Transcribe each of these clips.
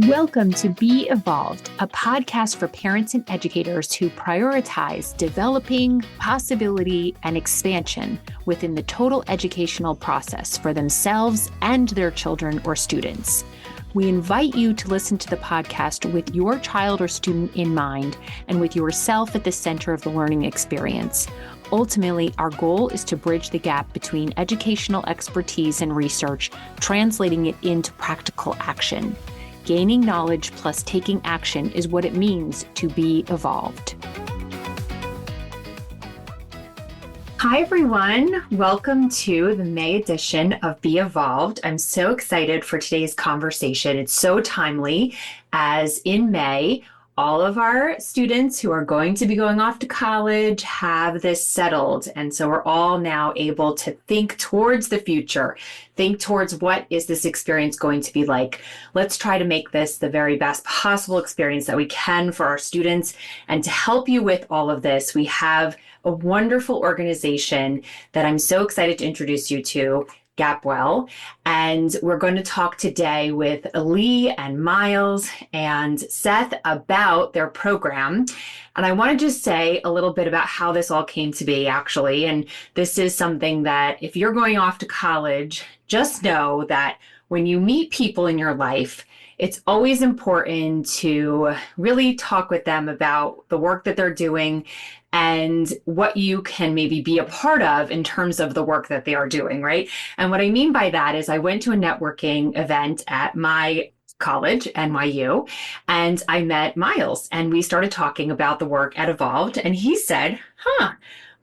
Welcome to Be Evolved, a podcast for parents and educators who prioritize developing possibility and expansion within the total educational process for themselves and their children or students. We invite you to listen to the podcast with your child or student in mind and with yourself at the center of the learning experience. Ultimately, our goal is to bridge the gap between educational expertise and research, translating it into practical action. Gaining knowledge plus taking action is what it means to be evolved. Hi, everyone. Welcome to the May edition of Be Evolved. I'm so excited for today's conversation. It's so timely as in May, all of our students who are going to be going off to college have this settled. And so we're all now able to think towards the future, think towards what is this experience going to be like. Let's try to make this the very best possible experience that we can for our students. And to help you with all of this, we have a wonderful organization that I'm so excited to introduce you to, GapWell. And we're going to talk today with Lee and Miles and Seth about their program. And I want to just say a little bit about how this all came to be, actually. And this is something that if you're going off to college, just know that when you meet people in your life, it's always important to really talk with them about the work that they're doing and what you can maybe be a part of in terms of the work that they are doing, right? And what I mean by that is I went to a networking event at my college, NYU, and I met Miles, and we started talking about the work at Evolved, and he said,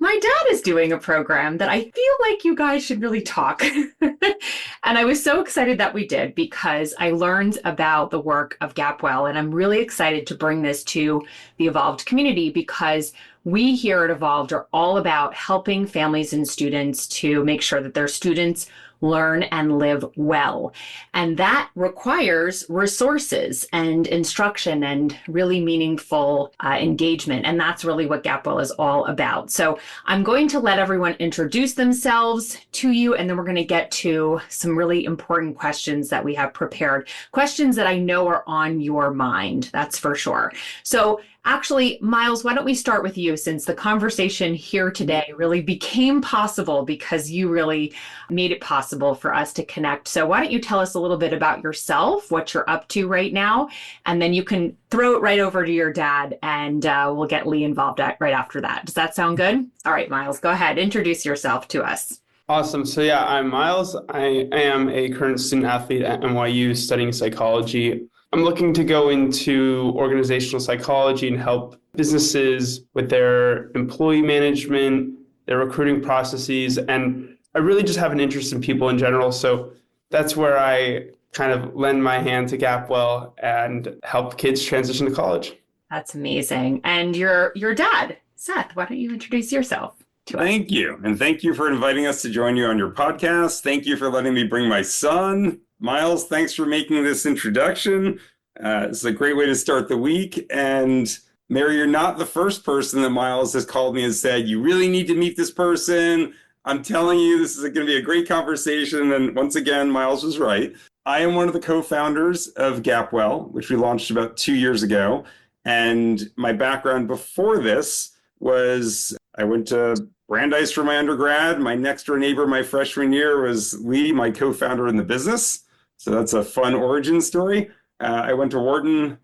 my dad is doing a program that I feel like you guys should really talk. And I was so excited that we did because I learned about the work of GapWell, and I'm really excited to bring this to the Evolved community because we here at Evolved are all about helping families and students to make sure that their students learn and live well. And that requires resources and instruction and really meaningful engagement. And that's really what GapWell is all about. So I'm going to let everyone introduce themselves to you, and then we're going to get to some really important questions that we have prepared, questions that I know are on your mind, that's for sure. So actually, Miles, why don't we start with you, since the conversation here today really became possible because you really made it possible for us to connect. So why don't you tell us a little bit about yourself, what you're up to right now, and then you can throw it right over to your dad, and we'll get Lee involved right after that. Does that sound good? All right, Miles, go ahead. Introduce yourself to us. Awesome. So yeah, I'm Miles. I am a current student athlete at NYU studying psychology. I'm looking to go into organizational psychology and help businesses with their employee management, their recruiting processes, and I really just have an interest in people in general. So that's where I kind of lend my hand to GapWell and help kids transition to college. That's amazing. And your dad, Seth, why don't you introduce yourself to us? Thank you. And thank you for inviting us to join you on your podcast. Thank you for letting me bring my son. Miles, thanks for making this introduction. It's a great way to start the week. And Mary, you're not the first person that Miles has called me and said, you really need to meet this person. I'm telling you, this is going to be a great conversation. And once again, Miles was right. I am one of the co-founders of GapWell, which we launched about 2 years ago. And my background before this was I went to Brandeis for my undergrad. My next door neighbor my freshman year was Lee, my co-founder in the business. So that's a fun origin story. I went to Wharton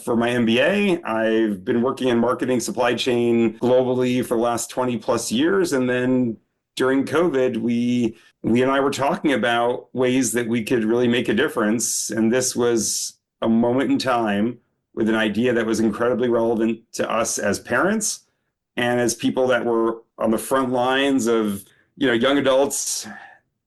for my MBA. I've been working in marketing supply chain globally for the last 20 plus years. And then during COVID, Lee and I were talking about ways that we could really make a difference. And this was a moment in time with an idea that was incredibly relevant to us as parents and as people that were on the front lines of, young adults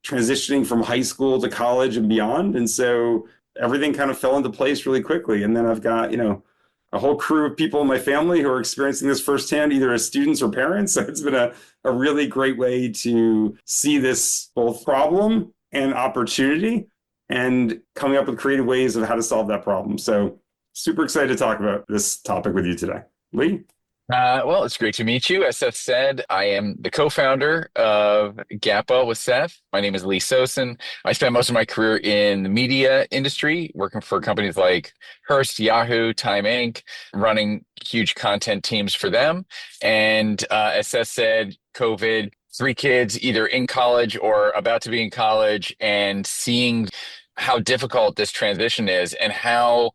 transitioning from high school to college and beyond. And so everything kind of fell into place really quickly. And then I've got, a whole crew of people in my family who are experiencing this firsthand, either as students or parents. So it's been a really great way to see this both problem and opportunity and coming up with creative ways of how to solve that problem. So super excited to talk about this topic with you today. Lee? Well, it's great to meet you. As Seth said, I am the co-founder of GapWell with Seth. My name is Lee Sosin. I spent most of my career in the media industry, working for companies like Hearst, Yahoo, Time Inc., running huge content teams for them. And as Seth said, COVID, three kids either in college or about to be in college, and seeing how difficult this transition is and how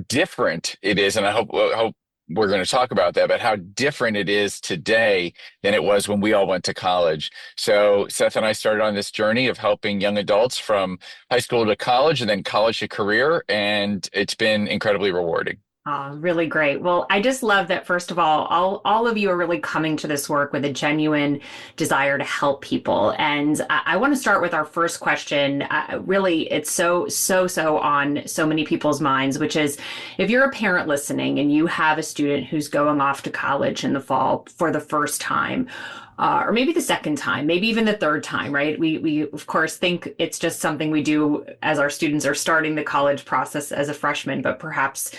different it is. And I hope we're going to talk about that, but how different it is today than it was when we all went to college. So Seth and I started on this journey of helping young adults from high school to college and then college to career, and it's been incredibly rewarding. Really great. Well, I just love that, first of all of you are really coming to this work with a genuine desire to help people. And I want to start with our first question. Really, it's so on so many people's minds, which is, if you're a parent listening and you have a student who's going off to college in the fall for the first time, or maybe the second time, maybe even the third time, right? We of course think it's just something we do as our students are starting the college process as a freshman, but perhaps,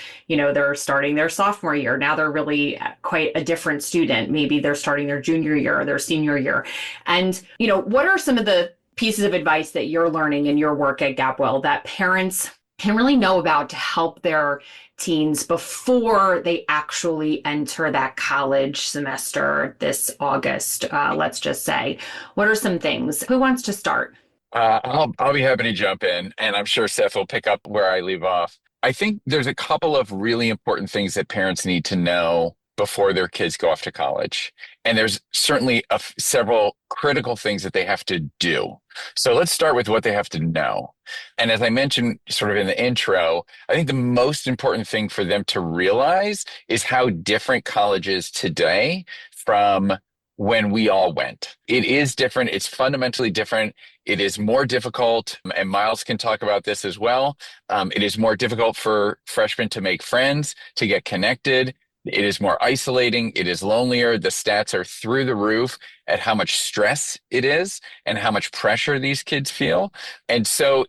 they're starting their sophomore year. Now they're really quite a different student. Maybe they're starting their junior year or their senior year. And, what are some of the pieces of advice that you're learning in your work at GapWell that parents can really know about to help their teens before they actually enter that college semester this August, let's just say? What are some things? Who wants to start? I'll be happy to jump in, and I'm sure Seth will pick up where I leave off. I think there's a couple of really important things that parents need to know before their kids go off to college. And there's certainly several critical things that they have to do. So let's start with what they have to know. And as I mentioned sort of in the intro, I think the most important thing for them to realize is how different college is today from when we all went. It is different. It's fundamentally different. It is more difficult, and Miles can talk about this as well. It is more difficult for freshmen to make friends, to get connected. It is more isolating. It is lonelier. The stats are through the roof at how much stress it is and how much pressure these kids feel. And so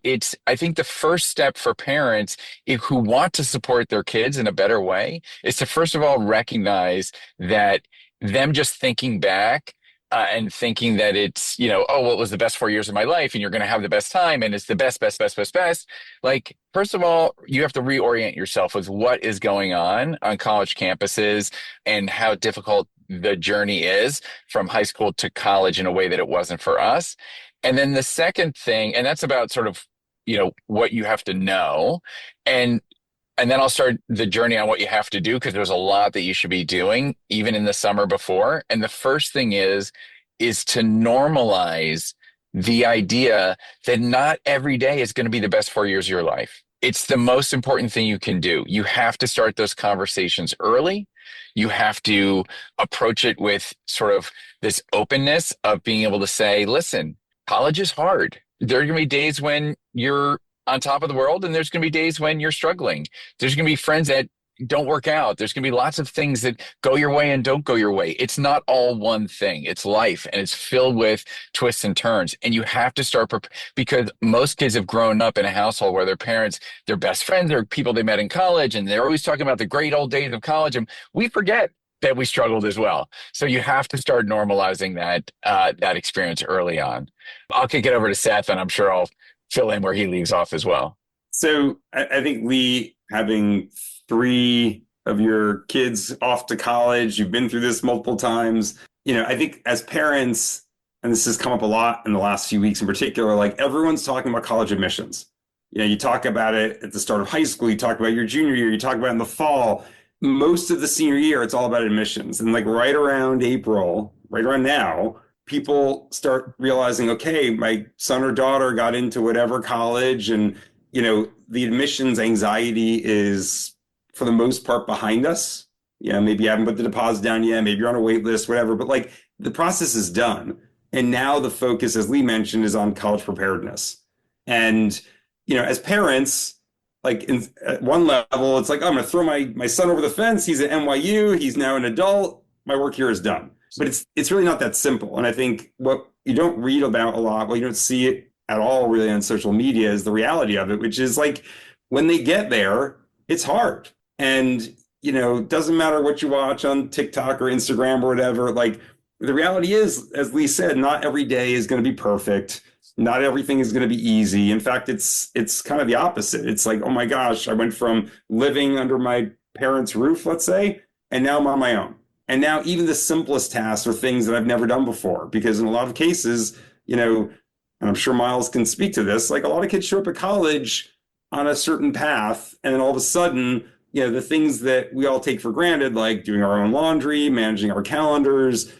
I think the first step for parents who want to support their kids in a better way is to, first of all, recognize that them just thinking back and thinking that it's, what was the best 4 years of my life, and you're going to have the best time, and it's the best. Like, first of all, you have to reorient yourself with what is going on college campuses and how difficult the journey is from high school to college in a way that it wasn't for us. And then the second thing, and that's about sort of, what you have to know. And then I'll start the journey on what you have to do, because there's a lot that you should be doing even in the summer before. And the first thing is to normalize the idea that not every day is going to be the best 4 years of your life. It's the most important thing you can do. You have to start those conversations early. You have to approach it with sort of this openness of being able to say, listen, college is hard. There are going to be days when you're on top of the world, and there's going to be days when you're struggling. There's going to be friends that don't work out. There's going to be lots of things that go your way and don't go your way. It's not all one thing. It's life, and it's filled with twists and turns. And you have to start because most kids have grown up in a household where their parents, their best friends are people they met in college, and they're always talking about the great old days of college. And we forget that we struggled as well. So you have to start normalizing that experience early on. I'll kick it over to Seth, and I'm sure I'll fill in where he leaves off as well. So I think, Lee, having three of your kids off to college, you've been through this multiple times. I think as parents, and this has come up a lot in the last few weeks in particular, like, everyone's talking about college admissions. You talk about it at the start of high school, you talk about your junior year, you talk about it in the fall. Most of the senior year, it's all about admissions. And like right around April, right around now, people start realizing, okay, my son or daughter got into whatever college, and, the admissions anxiety is, for the most part, behind us. Maybe you haven't put the deposit down yet, maybe you're on a wait list, whatever, but like, the process is done. And now the focus, as Lee mentioned, is on college preparedness. And, as parents, like, at one level, it's like, oh, I'm going to throw my son over the fence. He's at NYU. He's now an adult. My work here is done. But it's really not that simple. And I think what you don't read about a lot, well, you don't see it at all really on social media, is the reality of it, which is like, when they get there, it's hard. And, doesn't matter what you watch on TikTok or Instagram or whatever. Like the reality is, as Lee said, not every day is going to be perfect. Not everything is going to be easy. In fact, it's kind of the opposite. It's like, oh my gosh, I went from living under my parents' roof, let's say, and now I'm on my own. And now even the simplest tasks are things that I've never done before, because in a lot of cases, and I'm sure Miles can speak to this, like a lot of kids show up at college on a certain path, and then all of a sudden, the things that we all take for granted, like doing our own laundry, managing our calendars,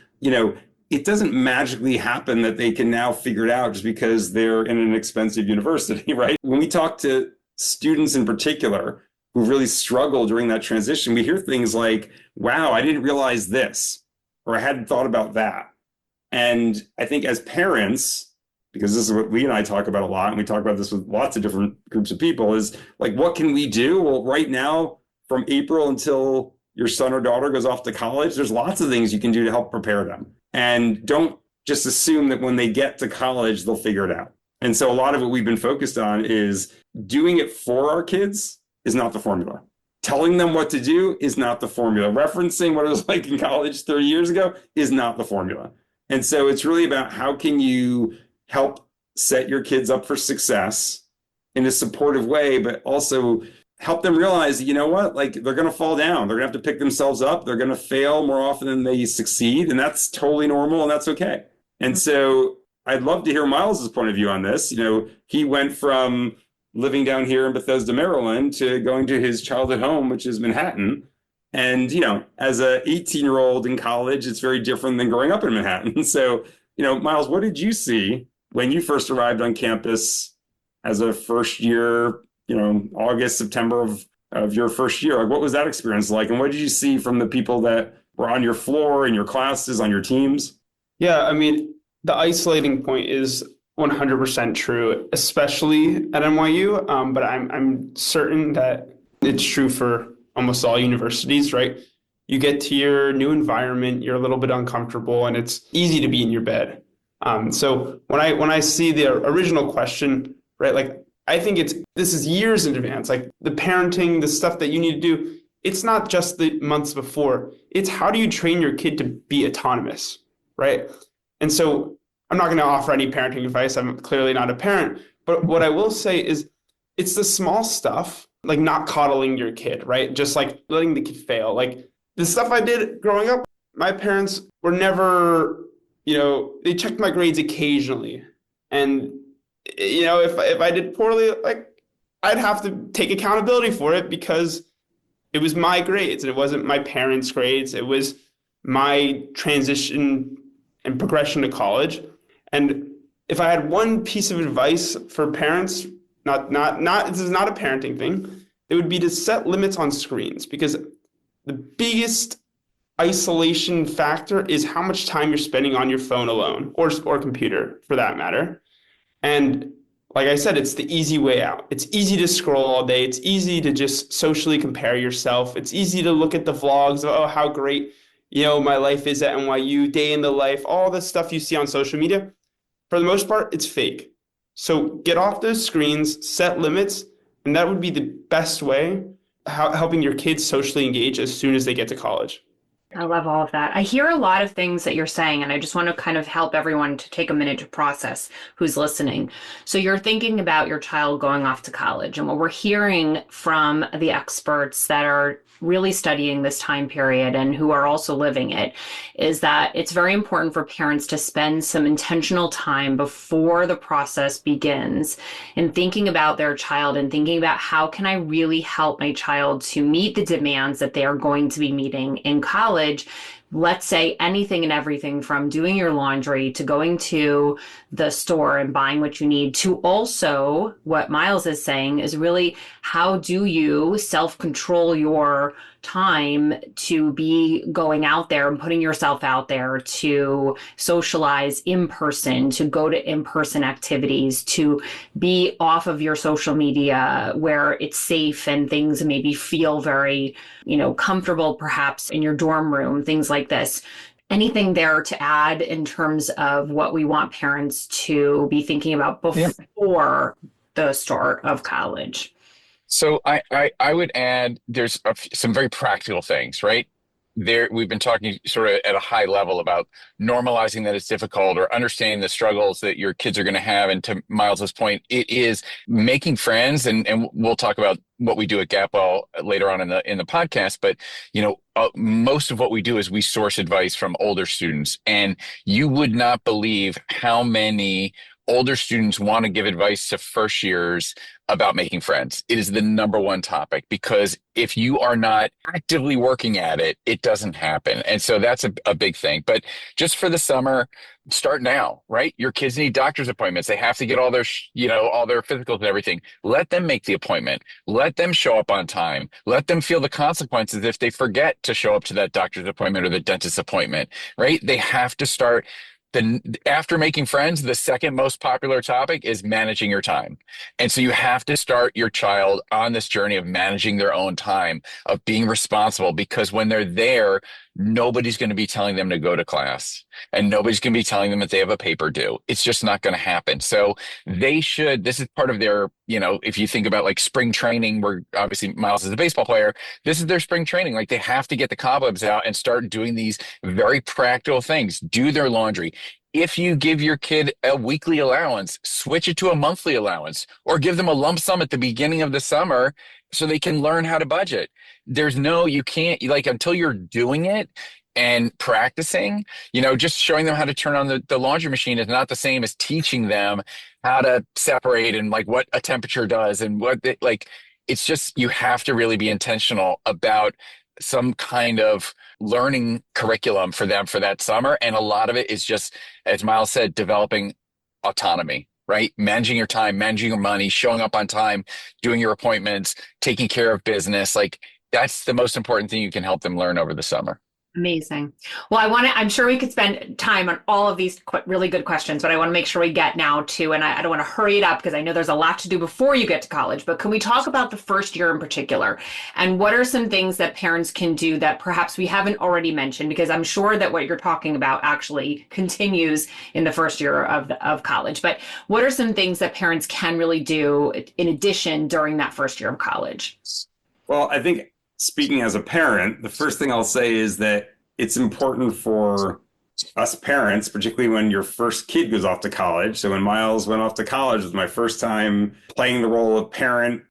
it doesn't magically happen that they can now figure it out just because they're in an expensive university, right? When we talk to students in particular who really struggle during that transition, we hear things like, wow, I didn't realize this, or I hadn't thought about that. And I think as parents, because this is what Lee and I talk about a lot, and we talk about this with lots of different groups of people, is like, what can we do? Well, right now, from April until your son or daughter goes off to college, there's lots of things you can do to help prepare them. And don't just assume that when they get to college, they'll figure it out. And so a lot of what we've been focused on is doing it for our kids is not the formula. Telling them what to do is not the formula. Referencing what it was like in college 30 years ago is not the formula. And so it's really about how can you help set your kids up for success in a supportive way, but also help them realize, like they're going to fall down. They're going to have to pick themselves up. They're going to fail more often than they succeed. And that's totally normal and that's okay. And so I'd love to hear Miles's point of view on this. He went from living down here in Bethesda, Maryland to going to his childhood home, which is Manhattan. And, as a 18-year-old in college, it's very different than growing up in Manhattan. So, Miles, what did you see when you first arrived on campus as a first year, August, September of your first year? Like, what was that experience like? And what did you see from the people that were on your floor, in your classes, on your teams? Yeah, I mean, the isolating point is 100% true, especially at NYU. But I'm certain that it's true for almost all universities, right? You get to your new environment, you're a little bit uncomfortable, and it's easy to be in your bed. So when I see the original question, right, like I think this is years in advance, like the parenting, the stuff that you need to do. It's not just the months before. It's how do you train your kid to be autonomous, right? And so I'm not going to offer any parenting advice. I'm clearly not a parent. But what I will say is it's the small stuff, like not coddling your kid, right? Just like letting the kid fail. Like the stuff I did growing up, my parents were never, they checked my grades occasionally. And, if I did poorly, like I'd have to take accountability for it because it was my grades and it wasn't my parents' grades. It was my transition and progression to college. And if I had one piece of advice for parents, not this is not a parenting thing, it would be to set limits on screens, because the biggest isolation factor is how much time you're spending on your phone alone or computer for that matter. And like I said, it's the easy way out. It's easy to scroll all day. It's easy to just socially compare yourself. It's easy to look at the vlogs of, oh, how great, my life is at NYU, day in the life, all the stuff you see on social media. For the most part, it's fake. So get off those screens, set limits, and that would be the best way helping your kids socially engage as soon as they get to college. I love all of that. I hear a lot of things that you're saying, and I just want to kind of help everyone to take a minute to process who's listening. So you're thinking about your child going off to college, and what we're hearing from the experts that are really studying this time period and who are also living it is that it's very important for parents to spend some intentional time before the process begins in thinking about their child and thinking about how can I really help my child to meet the demands that they are going to be meeting in college. Let's say anything and everything from doing your laundry to going to the store and buying what you need to also what Miles is saying is really how do you self-control your time to be going out there and putting yourself out there to socialize in person, to go to in-person activities, to be off of your social media where it's safe and things maybe feel very, comfortable perhaps in your dorm room, things like this. Anything there to add in terms of what we want parents to be thinking about before the start of college? So I would add there's some very practical things, right? There, we've been talking sort of at a high level about normalizing that it's difficult or understanding the struggles that your kids are going to have. And to Miles's point, it is making friends, and we'll talk about what we do at GapWell later on in the podcast. But most of what we do is we source advice from older students, and you would not believe how many older students want to give advice to first years about making friends. It is the number one topic because if you are not actively working at it, it doesn't happen. And so that's a big thing. But just for the summer, start now, right? Your kids need doctor's appointments. They have to get all their, all their physicals and everything. Let them make the appointment. Let them show up on time. Let them feel the consequences if they forget to show up to that doctor's appointment or the dentist's appointment, right? They have to start. After making friends, the second most popular topic is managing your time. And so you have to start your child on this journey of managing their own time, of being responsible, because when they're there, nobody's going to be telling them to go to class and nobody's going to be telling them that they have a paper due. It's just not going to happen. So this is part of their, if you think about like spring training, where obviously Miles is a baseball player, this is their spring training. Like they have to get the cobwebs out and start doing these very practical things, do their laundry. If you give your kid a weekly allowance, switch it to a monthly allowance or give them a lump sum at the beginning of the summer so they can learn how to budget. You can't, like, until you're doing it and practicing, just showing them how to turn on the laundry machine is not the same as teaching them how to separate and like what a temperature does and it's just, you have to really be intentional about some kind of learning curriculum for them for that summer. And a lot of it is just, as Miles said, developing autonomy, right? Managing your time, managing your money, showing up on time, doing your appointments, taking care of business. Like that's the most important thing you can help them learn over the summer. Amazing. Well, I'm sure we could spend time on all of these really good questions, but I want to make sure we get now to, and I don't want to hurry it up because I know there's a lot to do before you get to college, but can we talk about the first year in particular? And what are some things that parents can do that perhaps we haven't already mentioned? Because I'm sure that what you're talking about actually continues in the first year of college. But what are some things that parents can really do in addition during that first year of college? Well, I think speaking as a parent, the first thing I'll say is that it's important for us parents, particularly when your first kid goes off to college. So when Miles went off to college, it was my first time playing the role of parent,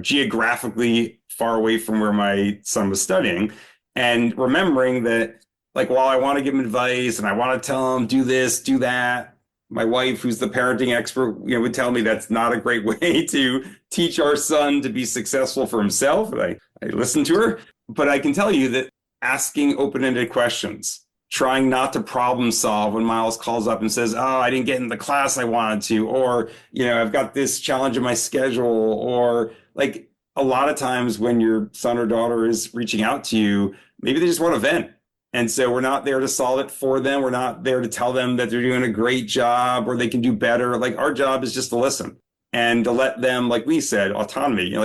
geographically far away from where my son was studying. And remembering that, like, while I want to give him advice and I want to tell him, do this, do that, my wife, who's the parenting expert, would tell me that's not a great way to teach our son to be successful for himself. And I listen to her, but I can tell you that asking open-ended questions, trying not to problem solve when Miles calls up and says, oh, I didn't get in the class I wanted to, or, I've got this challenge in my schedule, or like a lot of times when your son or daughter is reaching out to you, maybe they just want to vent. And so we're not there to solve it for them. We're not there to tell them that they're doing a great job or they can do better. Like our job is just to listen and to let them, like we said, autonomy,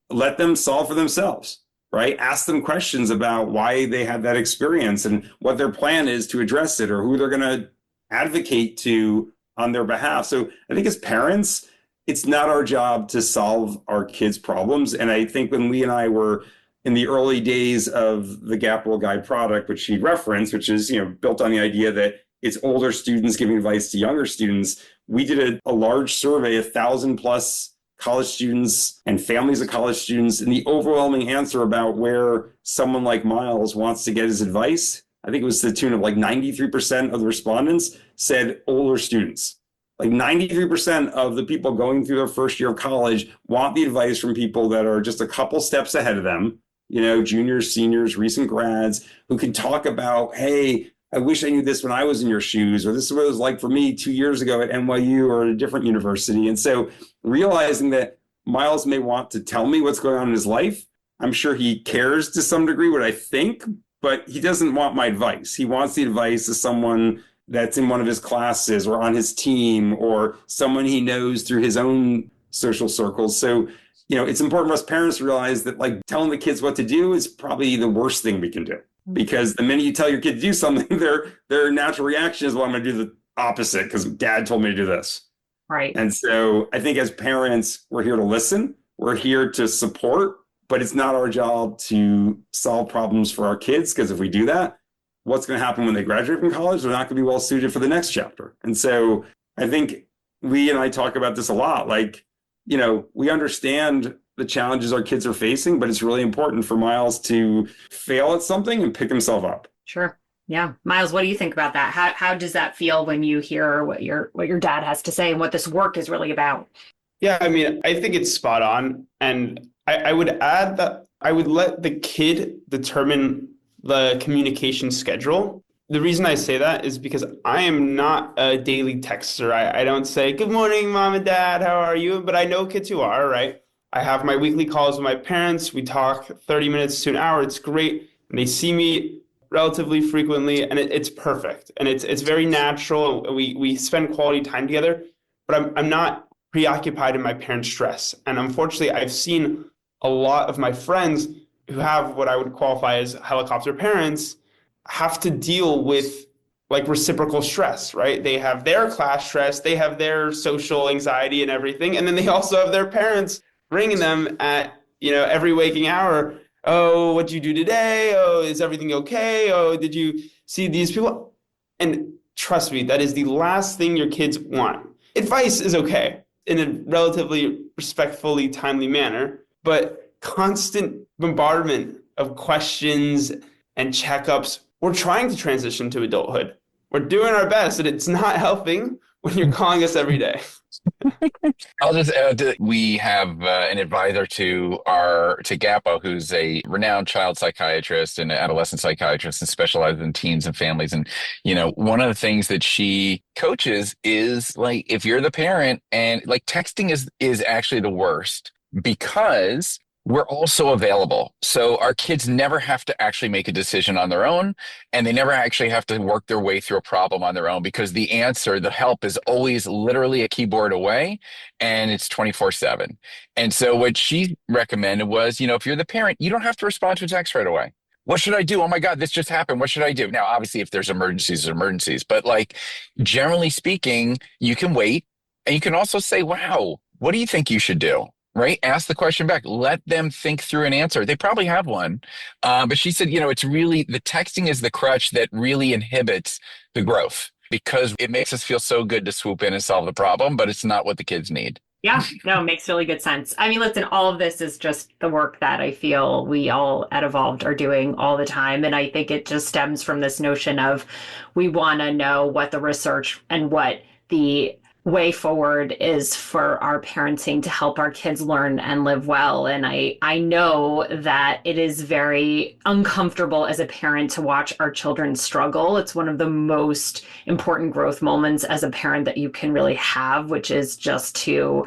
let them solve for themselves, right? Ask them questions about why they had that experience and what their plan is to address it or who they're going to advocate to on their behalf. So I think as parents, it's not our job to solve our kids' problems. And I think when Lee and I were in the early days of the GapWell Guide product, which he referenced, which is built on the idea that it's older students giving advice to younger students, we did a large survey, 1,000 plus college students and families of college students, and the overwhelming answer about where someone like Miles wants to get his advice, I think it was to the tune of like 93% of the respondents said older students. Like 93% of the people going through their first year of college want the advice from people that are just a couple steps ahead of them, juniors, seniors, recent grads, who can talk about, hey, I wish I knew this when I was in your shoes, or this is what it was like for me 2 years ago at NYU or at a different university. And so realizing that Miles may want to tell me what's going on in his life, I'm sure he cares to some degree what I think, but he doesn't want my advice. He wants the advice of someone that's in one of his classes or on his team or someone he knows through his own social circles. So, it's important for us parents to realize that like telling the kids what to do is probably the worst thing we can do. Because the minute you tell your kid to do something, their natural reaction is, well, I'm going to do the opposite because dad told me to do this. Right. And so I think as parents, we're here to listen. We're here to support, but it's not our job to solve problems for our kids, because if we do that, what's going to happen when they graduate from college? They're not going to be well suited for the next chapter. And so I think Lee and I talk about this a lot. Like, we understand the challenges our kids are facing, but it's really important for Miles to fail at something and pick himself up. Sure. Yeah. Miles, what do you think about that? How does that feel when you hear what your dad has to say and what this work is really about? Yeah, I mean, I think it's spot on. And I would add that I would let the kid determine the communication schedule. The reason I say that is because I am not a daily texter. I don't say, good morning, mom and dad, how are you? But I know kids who are, right? I have my weekly calls with my parents. We talk 30 minutes to an hour. It's great. And they see me relatively frequently, and it's perfect. And it's very natural. We spend quality time together, but I'm not preoccupied in my parents' stress. And unfortunately, I've seen a lot of my friends who have what I would qualify as helicopter parents have to deal with like reciprocal stress, right? They have their class stress, they have their social anxiety and everything. And then they also have their parents ringing them at, every waking hour. Oh, what'd you do today? Oh, is everything okay? Oh, did you see these people? And trust me, that is the last thing your kids want. Advice is okay in a relatively respectfully timely manner, but constant bombardment of questions and checkups. We're trying to transition to adulthood. We're doing our best, and it's not helping when you're calling us every day. I'll just add that we have an advisor to GapWell, who's a renowned child psychiatrist and adolescent psychiatrist and specializes in teens and families. And, one of the things that she coaches is like, if you're the parent, and like texting is actually the worst because we're also available. So our kids never have to actually make a decision on their own, and they never actually have to work their way through a problem on their own, because the answer, the help is always literally a keyboard away, and it's 24/7. And so what she recommended was, if you're the parent, you don't have to respond to a text right away. What should I do? Oh my God, this just happened. What should I do? Now, obviously, if there's emergencies, but like generally speaking, you can wait, and you can also say, wow, what do you think you should do? Right? Ask the question back. Let them think through an answer. They probably have one. But she said, it's really, the texting is the crutch that really inhibits the growth, because it makes us feel so good to swoop in and solve the problem, but it's not what the kids need. Yeah, no, it makes really good sense. I mean, listen, all of this is just the work that I feel we all at Evolved are doing all the time. And I think it just stems from this notion of we want to know what the research and what the way forward is for our parenting to help our kids learn and live well. And I know that it is very uncomfortable as a parent to watch our children struggle. It's one of the most important growth moments as a parent that you can really have, which is just to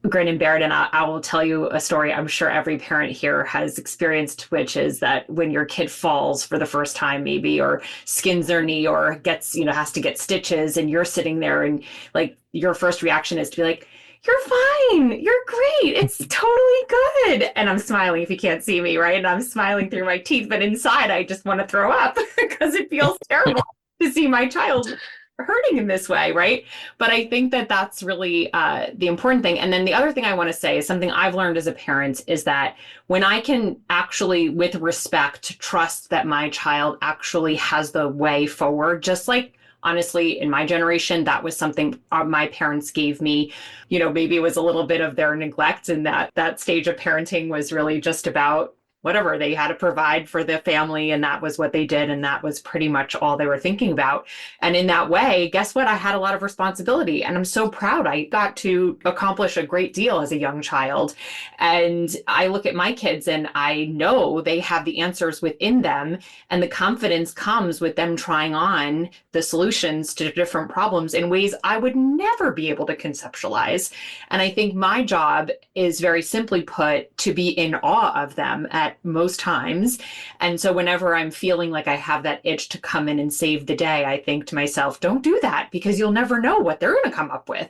grin and bear it. And I will tell you a story I'm sure every parent here has experienced, which is that when your kid falls for the first time, maybe, or skins their knee, or gets, has to get stitches, and you're sitting there and like your first reaction is to be like, you're fine. You're great. It's totally good. And I'm smiling if you can't see me, right? And I'm smiling through my teeth, but inside I just want to throw up because it feels terrible to see my child hurting in this way, right? But I think that that's really the important thing. And then the other thing I want to say is something I've learned as a parent is that when I can actually, with respect, trust that my child actually has the way forward, just like, honestly, in my generation, that was something my parents gave me. Maybe it was a little bit of their neglect, and that stage of parenting was really just about whatever they had to provide for the family, and that was what they did, and that was pretty much all they were thinking about. And in that way, guess what? I had a lot of responsibility, and I'm so proud I got to accomplish a great deal as a young child. And I look at my kids and I know they have the answers within them, and the confidence comes with them trying on the solutions to different problems in ways I would never be able to conceptualize. And I think my job is, very simply put, to be in awe of them at most times. And so whenever I'm feeling like I have that itch to come in and save the day, I think to myself, don't do that, because you'll never know what they're going to come up with.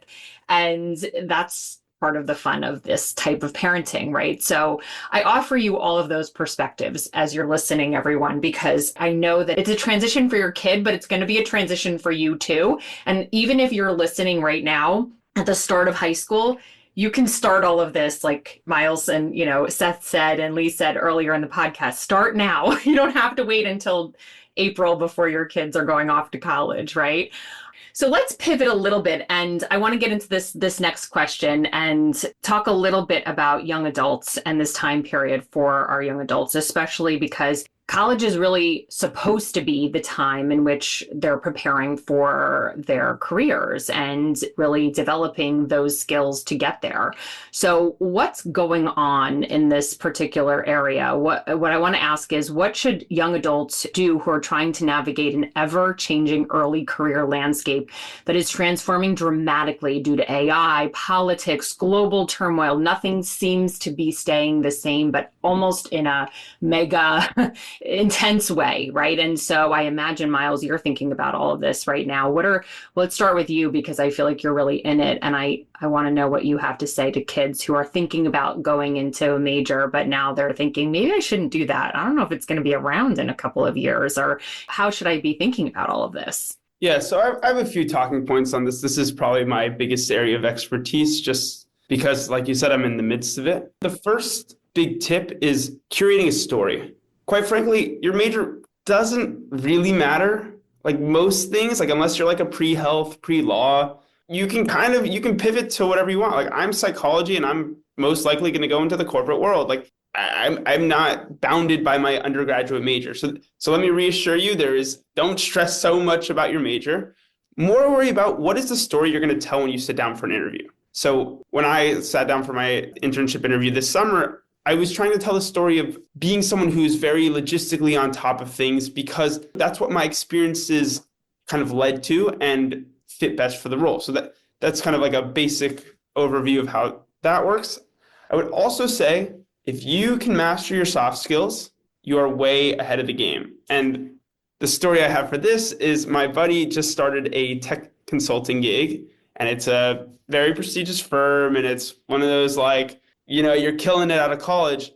And that's part of the fun of this type of parenting, right? So I offer you all of those perspectives as you're listening, everyone, because I know that it's a transition for your kid, but it's going to be a transition for you too. And even if you're listening right now at the start of high school, you can start all of this like Miles and, Seth said and Lee said earlier in the podcast, start now. You don't have to wait until April before your kids are going off to college, right? So let's pivot a little bit, and I want to get into this next question and talk a little bit about young adults and this time period for our young adults, especially because college is really supposed to be the time in which they're preparing for their careers and really developing those skills to get there. So what's going on in this particular area? What I want to ask is, what should young adults do who are trying to navigate an ever-changing early career landscape that is transforming dramatically due to AI, politics, global turmoil? Nothing seems to be staying the same, but almost in a mega intense way, right? And so I imagine, Miles, you're thinking about all of this right now. Let's start with you, because I feel like you're really in it. And I want to know what you have to say to kids who are thinking about going into a major, but now they're thinking, maybe I shouldn't do that. I don't know if it's going to be around in a couple of years, or how should I be thinking about all of this? Yeah, so I have a few talking points on this. This is probably my biggest area of expertise, just because, like you said, I'm in the midst of it. The first big tip is curating a story. Quite frankly, your major doesn't really matter. Like most things, like unless you're like a pre-health, pre-law, you can pivot to whatever you want. Like I'm psychology and I'm most likely going to go into the corporate world. Like I'm not bounded by my undergraduate major. So let me reassure you, don't stress so much about your major. More worry about what is the story you're going to tell when you sit down for an interview. So when I sat down for my internship interview this summer, I was trying to tell the story of being someone who's very logistically on top of things, because that's what my experiences kind of led to and fit best for the role. So that's kind of like a basic overview of how that works. I would also say, if you can master your soft skills, you are way ahead of the game. And the story I have for this is my buddy just started a tech consulting gig, and it's a very prestigious firm, and it's one of those like, you're killing it out of college.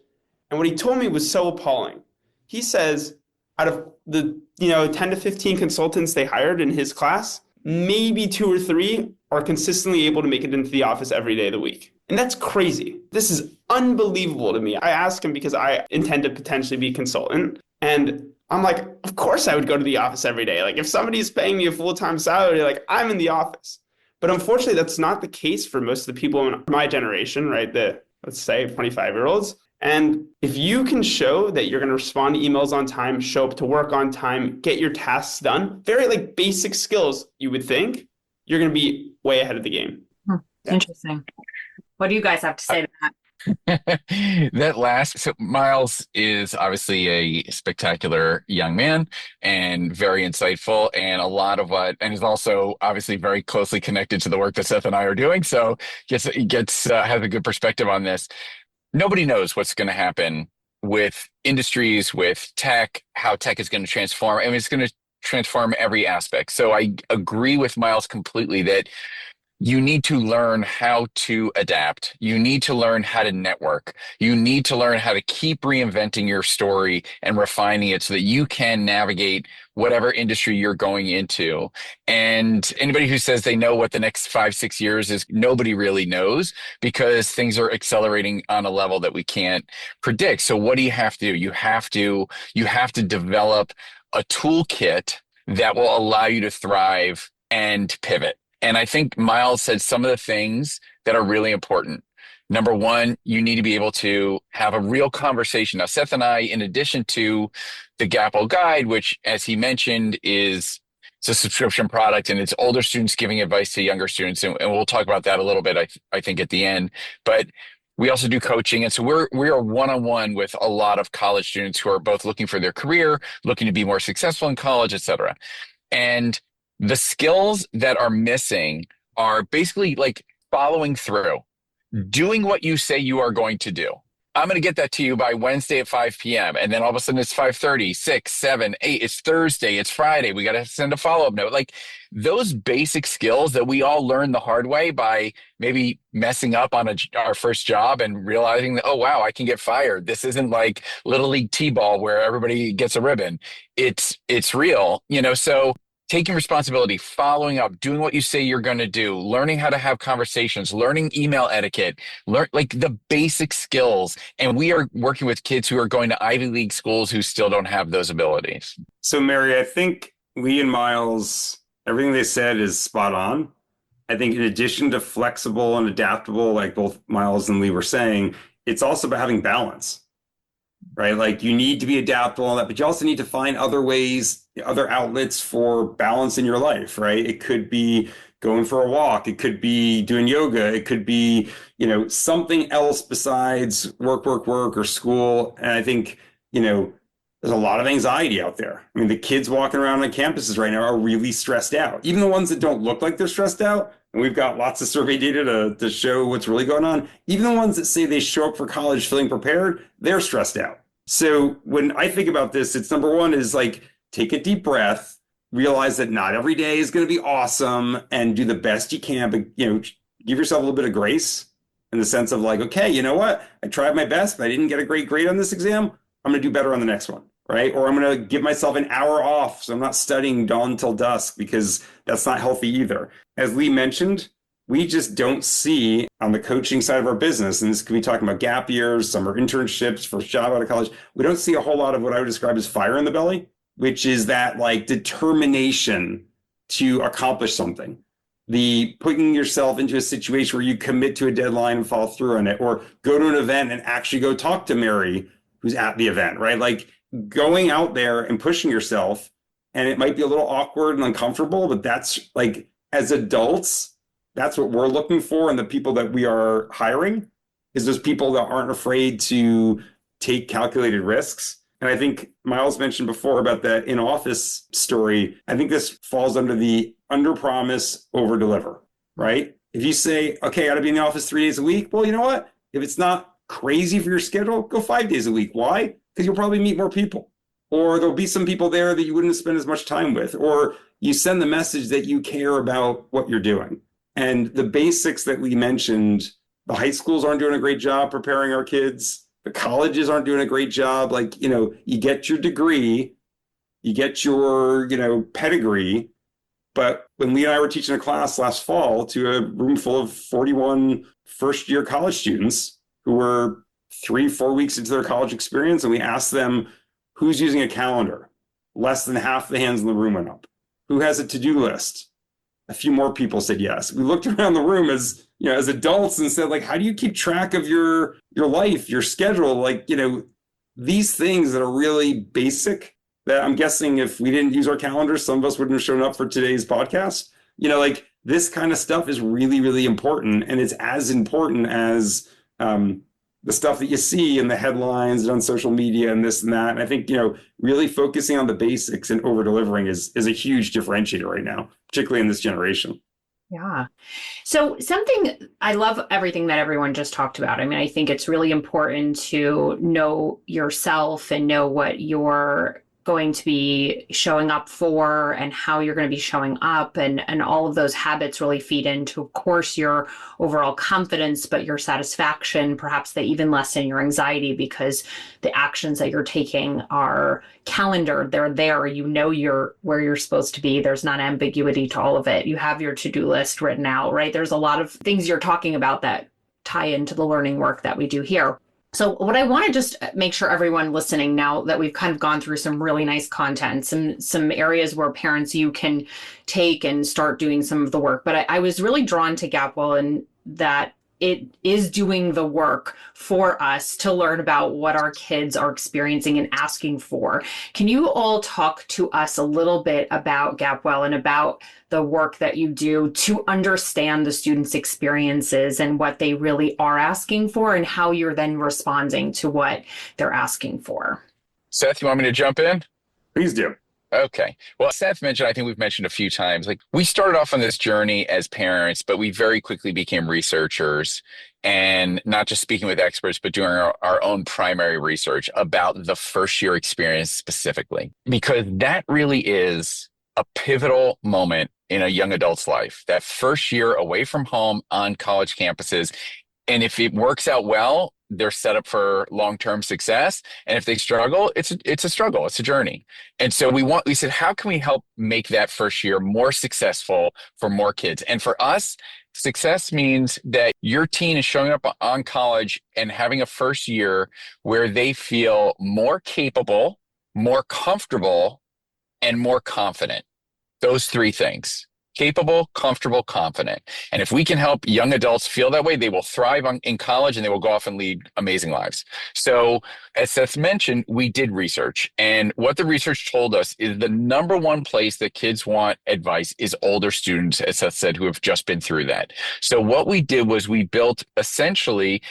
And what he told me was so appalling. He says out of the, 10 to 15 consultants they hired in his class, maybe 2 or 3 are consistently able to make it into the office every day of the week. And that's crazy. This is unbelievable to me. I asked him because I intend to potentially be a consultant. And I'm like, of course I would go to the office every day. Like if somebody's paying me a full-time salary, like I'm in the office. But unfortunately, that's not the case for most of the people in my generation, right? Let's say 25-year-olds. And if you can show that you're going to respond to emails on time, show up to work on time, get your tasks done, very like basic skills, you would think, you're going to be way ahead of the game. Interesting. What do you guys have to say to that? So Miles is obviously a spectacular young man and very insightful, and and is also obviously very closely connected to the work that Seth and I are doing. So has a good perspective on this. Nobody knows what's going to happen with industries, with tech, how tech is going to transform. I mean, it's going to transform every aspect. So I agree with Miles completely that you need to learn how to adapt. You need to learn how to network. You need to learn how to keep reinventing your story and refining it so that you can navigate whatever industry you're going into. And anybody who says they know what the next 5-6 years is, nobody really knows, because things are accelerating on a level that we can't predict. So what do you have to do? You have to develop a toolkit that will allow you to thrive and pivot. And I think Miles said some of the things that are really important. Number one, you need to be able to have a real conversation. Now, Seth and I, in addition to the GapWell guide, which, as he mentioned, it's a subscription product, and it's older students giving advice to younger students. And we'll talk about that a little bit, I think, at the end. But we also do coaching. And so we are one-on-one with a lot of college students who are both looking for their career, looking to be more successful in college, et cetera. And the skills that are missing are basically like following through, doing what you say you are going to do. I'm going to get that to you by Wednesday at 5 p.m. And then all of a sudden it's 5:30, 6, 7, 8. It's Thursday. It's Friday. We got to send a follow-up note. Like those basic skills that we all learn the hard way by maybe messing up on our first job and realizing that, oh, wow, I can get fired. This isn't like Little League T-ball where everybody gets a ribbon. It's real, So taking responsibility, following up, doing what you say you're going to do, learning how to have conversations, learning email etiquette, learn like the basic skills. And we are working with kids who are going to Ivy League schools who still don't have those abilities. So, Mary, I think Lee and Miles, everything they said is spot on. I think in addition to flexible and adaptable, like both Miles and Lee were saying, it's also about having balance, right? Like you need to be adaptable and that, but you also need to find other ways, other outlets for balance in your life, right? It could be going for a walk. It could be doing yoga. It could be, something else besides work, or school. And I think, there's a lot of anxiety out there. I mean, the kids walking around on campuses right now are really stressed out. Even the ones that don't look like they're stressed out, and we've got lots of survey data to show what's really going on. Even the ones that say they show up for college feeling prepared, they're stressed out. So when I think about this, it's number one is like, take a deep breath, realize that not every day is going to be awesome and do the best you can, but, give yourself a little bit of grace in the sense of like, okay, you know what? I tried my best, but I didn't get a great grade on this exam. I'm going to do better on the next one, right? Or I'm going to give myself an hour off so I'm not studying dawn till dusk because that's not healthy either. As Lee mentioned, we just don't see on the coaching side of our business, and this could be talking about gap years, summer internships, first job out of college, we don't see a whole lot of what I would describe as fire in the belly, which is that like determination to accomplish something. The putting yourself into a situation where you commit to a deadline and follow through on it, or go to an event and actually go talk to Mary who's at the event, right? Like going out there and pushing yourself, and it might be a little awkward and uncomfortable, but that's like, as adults, that's what we're looking for. And the people that we are hiring is those people that aren't afraid to take calculated risks. And I think Miles mentioned before about that in-office story. I think this falls under the under-promise, over-deliver, right? If you say, okay, I got to be in the office 3 days a week. Well, you know what? If it's not crazy for your schedule, go 5 days a week. Why? Because you'll probably meet more people, or there'll be some people there that you wouldn't spend as much time with, or you send the message that you care about what you're doing. And the basics that we mentioned, the high schools aren't doing a great job preparing our kids. The colleges aren't doing a great job. Like, you get your degree, you get your, pedigree. But when Lee and I were teaching a class last fall to a room full of 41 first-year college students who were 3-4 weeks into their college experience, and we asked them, who's using a calendar? Less than half the hands in the room went up. Who has a to-do list? A few more people said yes. We looked around the room as adults and said, like, how do you keep track of your life, your schedule? Like, these things that are really basic that I'm guessing if we didn't use our calendars, some of us wouldn't have shown up for today's podcast. Like this kind of stuff is really, really important. And it's as important as the stuff that you see in the headlines and on social media and this and that. And I think, really focusing on the basics and over delivering is a huge differentiator right now, particularly in this generation. Yeah. So I love everything that everyone just talked about. I mean, I think it's really important to know yourself and know what you're going to be showing up for and how you're going to be showing up. And all of those habits really feed into, of course, your overall confidence, but your satisfaction. Perhaps they even lessen your anxiety because the actions that you're taking are calendared. They're there. You're where you're supposed to be. There's not ambiguity to all of it. You have your to-do list written out, right? There's a lot of things you're talking about that tie into the learning work that we do here. So what I want to just make sure everyone listening, now that we've kind of gone through some really nice content, some areas where parents, you can take and start doing some of the work. But I was really drawn to GapWell and that it is doing the work for us to learn about what our kids are experiencing and asking for. Can you all talk to us a little bit about GapWell and about the work that you do to understand the students' experiences and what they really are asking for and how you're then responding to what they're asking for? Seth, you want me to jump in? Please do. Okay. Well, Seth mentioned, I think we've mentioned a few times, like we started off on this journey as parents, but we very quickly became researchers and not just speaking with experts, but doing our own primary research about the first year experience specifically, because that really is a pivotal moment in a young adult's life, that first year away from home on college campuses. And if it works out well, they're set up for long-term success. And if they struggle, it's a struggle. It's a journey. And so we said, how can we help make that first year more successful for more kids? And for us, success means that your teen is showing up on college and having a first year where they feel more capable, more comfortable, and more confident. Those three things: capable, comfortable, confident. And if we can help young adults feel that way, they will thrive in college and they will go off and lead amazing lives. So as Seth mentioned, we did research. And what the research told us is the number one place that kids want advice is older students, as Seth said, who have just been through that. So what we did was we built essentially,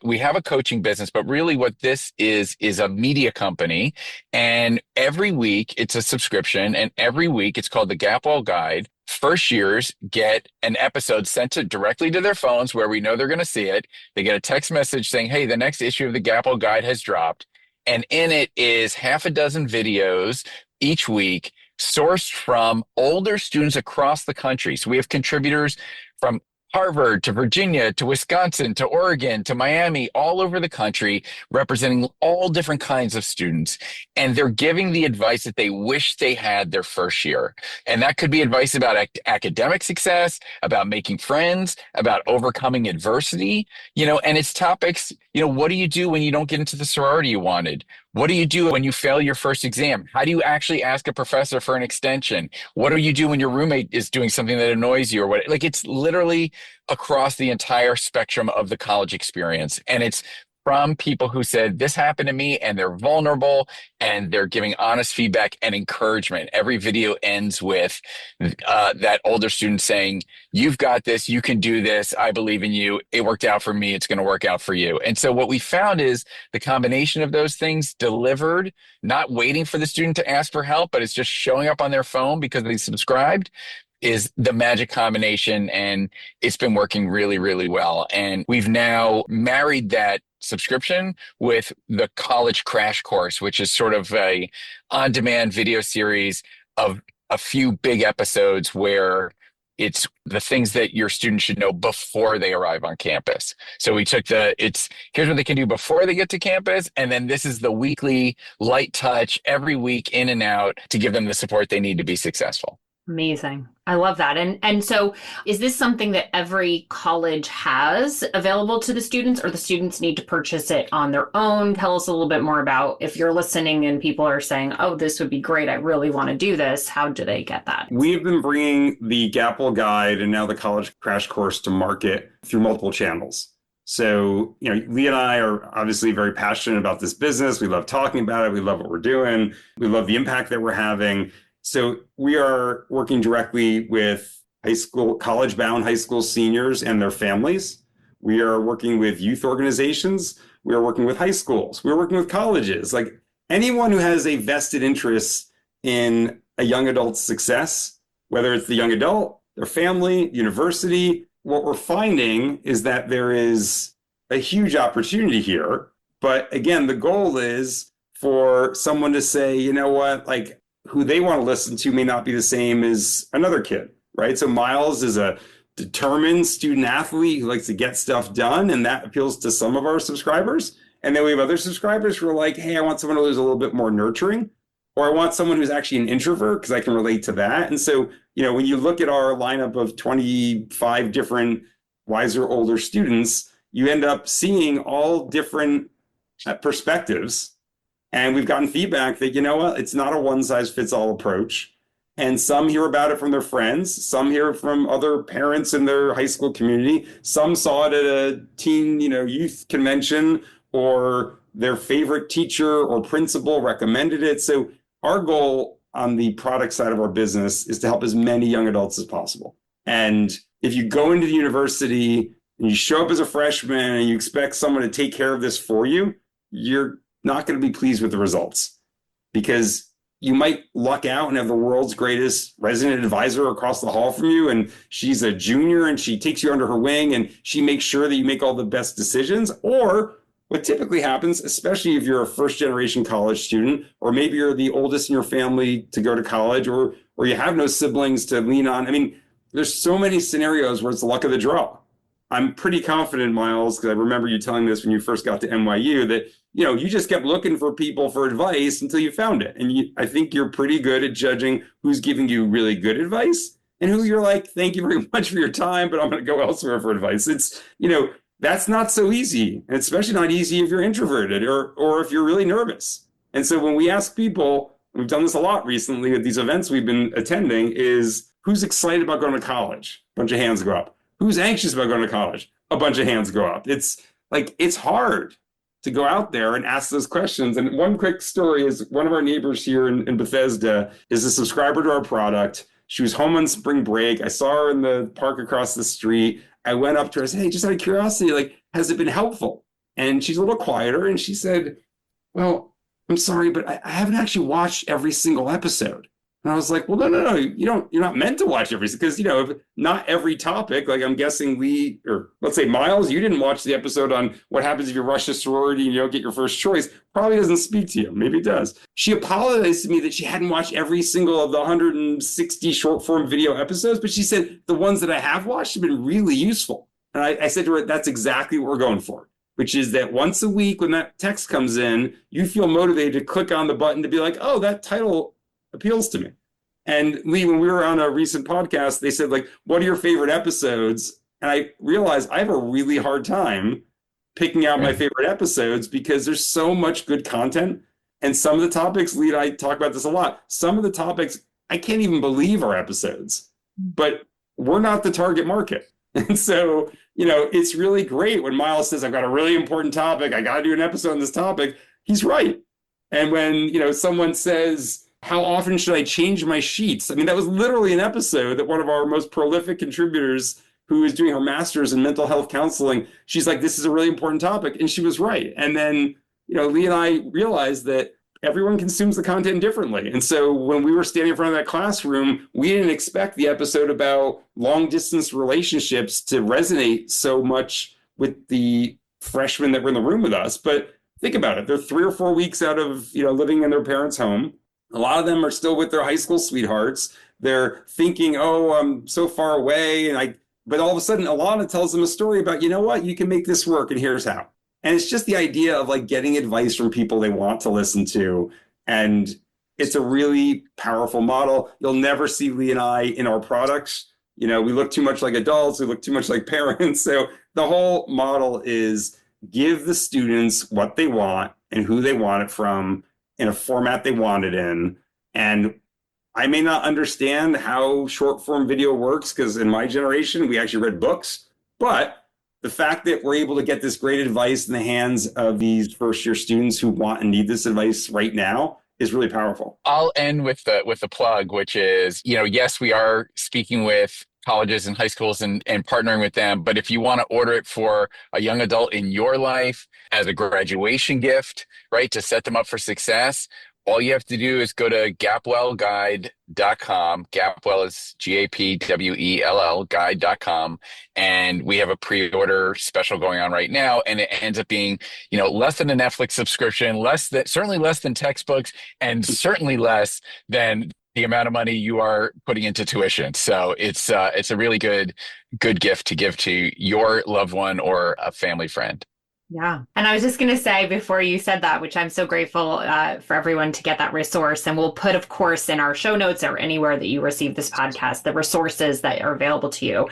we have a coaching business, but really what this is a media company. And every week it's a subscription, and every week it's called the GapWell Guide. First years get an episode sent directly to their phones where we know they're going to see it. They get a text message saying, hey, the next issue of the GapWell Guide has dropped. And in it is half a dozen videos each week sourced from older students across the country. So we have contributors from Harvard to Virginia to Wisconsin to Oregon to Miami, all over the country, representing all different kinds of students. And they're giving the advice that they wish they had their first year. And that could be advice about academic success, about making friends, about overcoming adversity, and it's topics, what do you do when you don't get into the sorority you wanted? What do you do when you fail your first exam? How do you actually ask a professor for an extension? What do you do when your roommate is doing something that annoys you or what? Like, it's literally across the entire spectrum of the college experience. And it's from people who said, this happened to me, and they're vulnerable and they're giving honest feedback and encouragement. Every video ends with that older student saying, you've got this, you can do this, I believe in you, it worked out for me, it's going to work out for you. And so what we found is the combination of those things delivered, not waiting for the student to ask for help, but it's just showing up on their phone because they subscribed, is the magic combination. And it's been working really, really well. And we've now married that subscription with the College Crash Course, which is sort of a on-demand video series of a few big episodes where it's the things that your students should know before they arrive on campus. So we took here's what they can do before they get to campus. And then this is the weekly light touch every week in and out to give them the support they need to be successful. Amazing. I love that. And so is this something that every college has available to the students, or the students need to purchase it on their own? Tell us a little bit more about, if you're listening and people are saying, oh, this would be great, I really want to do this, how do they get that? We've been bringing the GapWell Guide and now the College Crash Course to market through multiple channels. So, Lee and I are obviously very passionate about this business. We love talking about it. We love what we're doing. We love the impact that we're having. So we are working directly with college-bound high school seniors and their families. We are working with youth organizations. We are working with high schools. We're working with colleges. Like, anyone who has a vested interest in a young adult's success, whether it's the young adult, their family, university, what we're finding is that there is a huge opportunity here. But again, the goal is for someone to say, you know what, like, who they want to listen to may not be the same as another kid, right? So Miles is a determined student athlete who likes to get stuff done, and that appeals to some of our subscribers. And then we have other subscribers who are like, hey, I want someone who's a little bit more nurturing, or I want someone who's actually an introvert because I can relate to that. And so, when you look at our lineup of 25 different wiser older students, you end up seeing all different perspectives. And we've gotten feedback that, it's not a one-size-fits-all approach. And some hear about it from their friends. Some hear from other parents in their high school community. Some saw it at a teen, youth convention, or their favorite teacher or principal recommended it. So our goal on the product side of our business is to help as many young adults as possible. And if you go into the university and you show up as a freshman and you expect someone to take care of this for you, you're not going to be pleased with the results, because you might luck out and have the world's greatest resident advisor across the hall from you, and she's a junior and she takes you under her wing and she makes sure that you make all the best decisions. Or what typically happens, especially if you're a first generation college student, or maybe you're the oldest in your family to go to college, or you have no siblings to lean on. I mean, there's so many scenarios where it's the luck of the draw. I'm pretty confident, Miles, because I remember you telling this when you first got to NYU, that you just kept looking for people for advice until you found it. And I think you're pretty good at judging who's giving you really good advice and who you're like, thank you very much for your time, but I'm going to go elsewhere for advice. It's, that's not so easy. And it's especially not easy if you're introverted or if you're really nervous. And so when we ask people, we've done this a lot recently at these events we've been attending, is who's excited about going to college? A bunch of hands go up. Who's anxious about going to college? A bunch of hands go up. It's like, it's hard to go out there and ask those questions. And one quick story is one of our neighbors here in Bethesda is a subscriber to our product. She was home on spring break. I saw her in the park across the street. I went up to her and said, hey, just out of curiosity, like, has it been helpful? And she's a little quieter. And she said, well, I'm sorry, but I haven't actually watched every single episode. And I was like, well, no, you're not meant to watch every, because, if not every topic, like I'm guessing Lee, or let's say Miles, you didn't watch the episode on what happens if you rush a sorority and you don't get your first choice, probably doesn't speak to you. Maybe it does. She apologized to me that she hadn't watched every single of the 160 short form video episodes, but she said the ones that I have watched have been really useful. And I said to her, that's exactly what we're going for, which is that once a week when that text comes in, you feel motivated to click on the button to be like, oh, that title appeals to me. And Lee, when we were on a recent podcast, they said, like, what are your favorite episodes? And I realized I have a really hard time picking out my favorite episodes because there's so much good content. And some of the topics, Lee and I talk about this a lot, some of the topics, I can't even believe are episodes, but we're not the target market. And so, it's really great when Miles says, I've got a really important topic, I got to do an episode on this topic. He's right. And when, someone says, how often should I change my sheets? I mean, that was literally an episode that one of our most prolific contributors who is doing her master's in mental health counseling, she's like, this is a really important topic. And she was right. And then, Lee and I realized that everyone consumes the content differently. And so when we were standing in front of that classroom, we didn't expect the episode about long distance relationships to resonate so much with the freshmen that were in the room with us. But think about it. They're 3 or 4 weeks out of, living in their parents' home. A lot of them are still with their high school sweethearts. They're thinking, oh, I'm so far away. But all of a sudden, Alana tells them a story about, you know what, you can make this work and here's how. And it's just the idea of like getting advice from people they want to listen to. And it's a really powerful model. You'll never see Lee and I in our products. We look too much like adults. We look too much like parents. So the whole model is give the students what they want and who they want it from in a format they want it in. And I may not understand how short form video works because in my generation, we actually read books. But the fact that we're able to get this great advice in the hands of these first year students who want and need this advice right now is really powerful. I'll end with the plug, which is, yes, we are speaking with colleges and high schools and partnering with them. But if you want to order it for a young adult in your life as a graduation gift, right, to set them up for success, all you have to do is go to GapWellGuide.com. GapWell is GAPWELL guide.com. And we have a pre-order special going on right now. And it ends up being, less than a Netflix subscription, certainly less than textbooks, and certainly less than the amount of money you are putting into tuition. So it's a really good gift to give to your loved one or a family friend. Yeah. And I was just going to say before you said that, which I'm so grateful for everyone to get that resource. And we'll put, of course, in our show notes or anywhere that you receive this podcast, the resources that are available to you.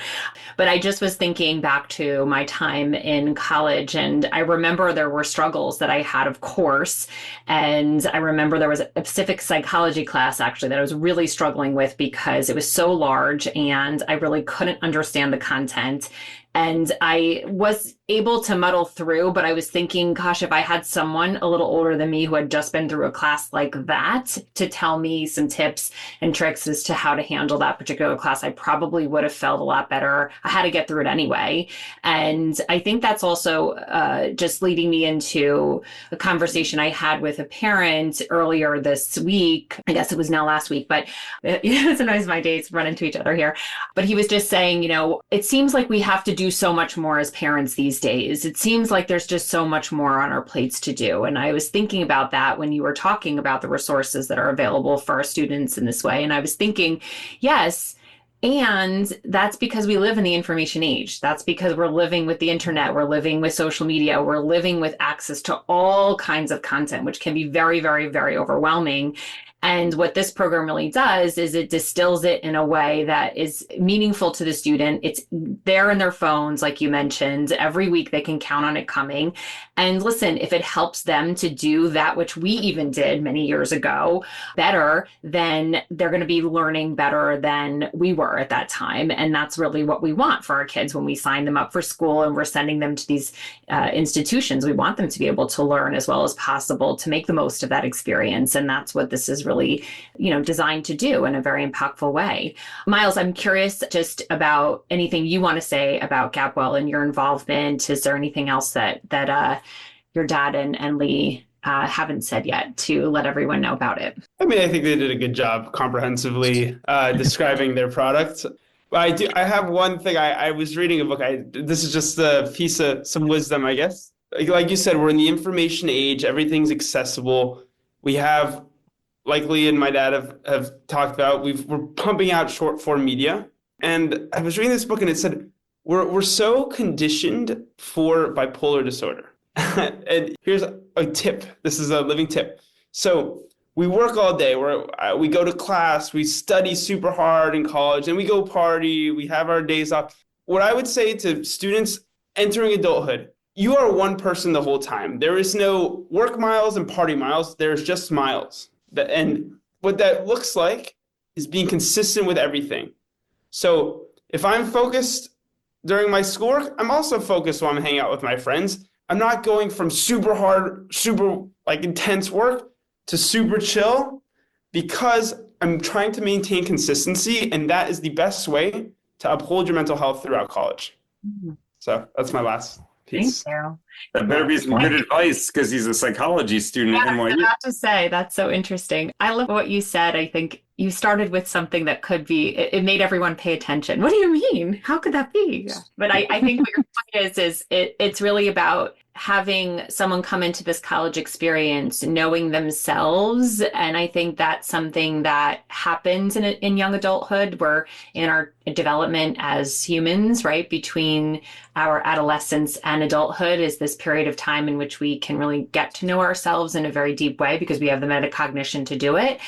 But I just was thinking back to my time in college, and I remember there were struggles that I had, of course. And I remember there was a civic psychology class, actually, that I was really struggling with because it was so large and I really couldn't understand the content. And I was able to muddle through, but I was thinking, gosh, if I had someone a little older than me who had just been through a class like that to tell me some tips and tricks as to how to handle that particular class, I probably would have felt a lot better. I had to get through it anyway. And I think that's also just leading me into a conversation I had with a parent earlier this week. I guess it was now last week, but sometimes my days run into each other here. But he was just saying, it seems like we have to do so much more as parents these days. It seems like there's just so much more on our plates to do. And I was thinking about that when you were talking about the resources that are available for our students in this way. And I was thinking, yes, And that's because we live in the information age. That's because we're living with the internet. We're living with social media. We're living with access to all kinds of content, which can be very, very, very overwhelming. And what this program really does is it distills it in a way that is meaningful to the student. It's there in their phones, like you mentioned. Every week they can count on it coming. And listen, if it helps them to do that, which we even did many years ago, better, then they're going to be learning better than we were at that time. And that's really what we want for our kids when we sign them up for school and we're sending them to these institutions. We want them to be able to learn as well as possible to make the most of that experience. And that's what this is really, designed to do in a very impactful way. Miles, I'm curious just about anything you want to say about GapWell and your involvement. Is there anything else that your dad and Lee haven't said yet to let everyone know about it? I mean, I think they did a good job comprehensively describing their product. I have one thing. I was reading a book. This is just a piece of some wisdom, I guess. Like you said, we're in the information age. Everything's accessible. We have, like Lee and my dad have talked about, we're pumping out short form media. And I was reading this book and it said, we're so conditioned for bipolar disorder. And here's a tip. This is a living tip. So we work all day. We go to class. We study super hard in college. And we go party. We have our days off. What I would say to students entering adulthood, you are one person the whole time. There is no work miles and party miles. There's just miles. And what that looks like is being consistent with everything. So if I'm focused during my schoolwork, I'm also focused when I'm hanging out with my friends. I'm not going from super hard, super intense work to super chill because I'm trying to maintain consistency. And that is the best way to uphold your mental health throughout college. Mm-hmm. So that's my last piece. Thank you. That better be some good advice because he's a psychology student at NYU. I have to say, that's so interesting. I love what you said. I think you started with something that could be, it made everyone pay attention. What do you mean? How could that be? But I think what your point is it's really about having someone come into this college experience knowing themselves. And I think that's something that happens in young adulthood. We're in our development as humans, right? Between our adolescence and adulthood is this period of time in which we can really get to know ourselves in a very deep way because we have the metacognition to do it.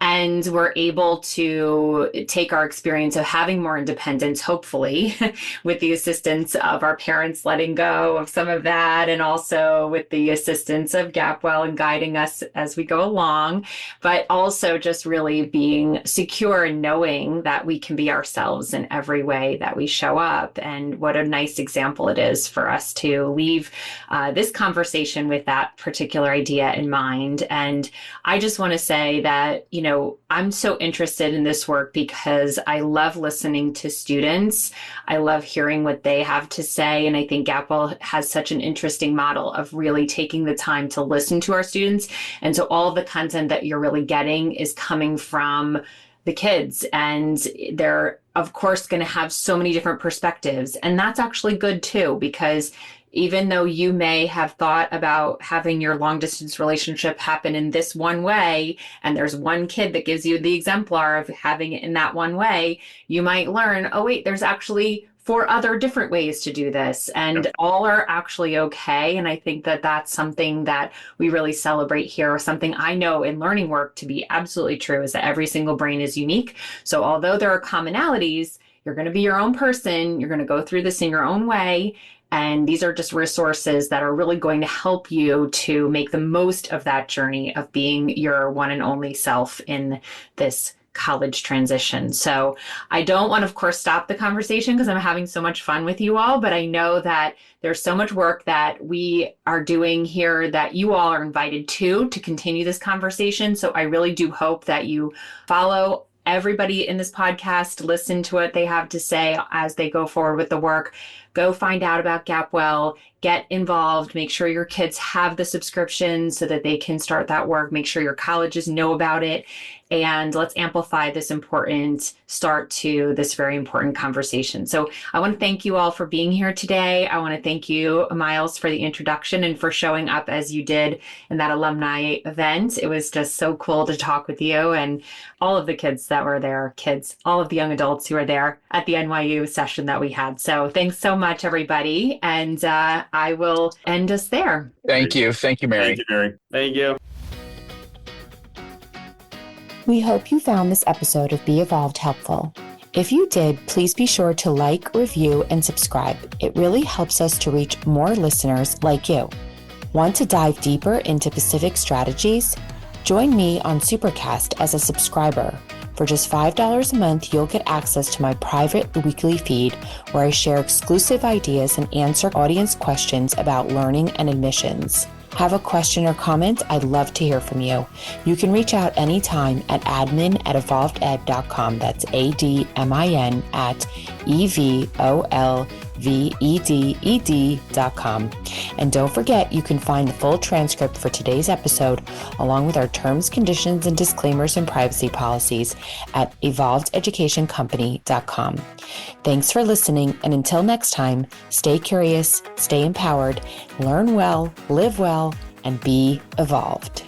And we're able to take our experience of having more independence, hopefully, with the assistance of our parents letting go of some of that, and also with the assistance of GapWell and guiding us as we go along, but also just really being secure and knowing that we can be ourselves in every way that we show up. And what a nice example it is for us to leave this conversation with that particular idea in mind. And I just want to say that, I'm so interested in this work because I love listening to students. I love hearing what they have to say. And I think GapWell has such an interesting model of really taking the time to listen to our students. And so all of the content that you're really getting is coming from the kids, and they're of course going to have so many different perspectives. And that's actually good too, because even though you may have thought about having your long distance relationship happen in this one way, and there's one kid that gives you the exemplar of having it in that one way, you might learn, oh wait, there's actually 4 other different ways to do this, and all are actually okay. And I think that that's something that we really celebrate here. Something I know in learning work to be absolutely true is that every single brain is unique. So although there are commonalities, you're going to be your own person. You're going to go through this in your own way. And these are just resources that are really going to help you to make the most of that journey of being your one and only self in this college transition. So I don't want to, of course, stop the conversation because I'm having so much fun with you all, but I know that there's so much work that we are doing here that you all are invited to continue this conversation. So I really do hope that you follow everybody in this podcast, listen to what they have to say as they go forward with the work. go find out about GapWell, get involved, make sure your kids have the subscription so that they can start that work, make sure your colleges know about it, and let's amplify this important start to this very important conversation. So I want to thank you all for being here today. I want to thank you, Miles, for the introduction and for showing up as you did in that alumni event. It was just so cool to talk with you and all of the kids that were there, all of the young adults who were there at the NYU session that we had. So thanks so much, everybody. And I will end us there. Thank you. Thank you, Mary. Thank you, Mary. Thank you. We hope you found this episode of Be Evolved helpful. If you did, please be sure to like, review, and subscribe. It really helps us to reach more listeners like you. Want to dive deeper into Pacific strategies? Join me on Supercast as a subscriber. For just $5 a month, you'll get access to my private weekly feed where I share exclusive ideas and answer audience questions about learning and admissions. Have a question or comment? I'd love to hear from you. You can reach out anytime at admin@evolveded.com. That's ADMIN at EVOLVEDED.com. And don't forget, you can find the full transcript for today's episode, along with our terms, conditions, and disclaimers and privacy policies at evolvededucationcompany.com. Thanks for listening, and until next time, stay curious, stay empowered, learn well, live well, and be evolved.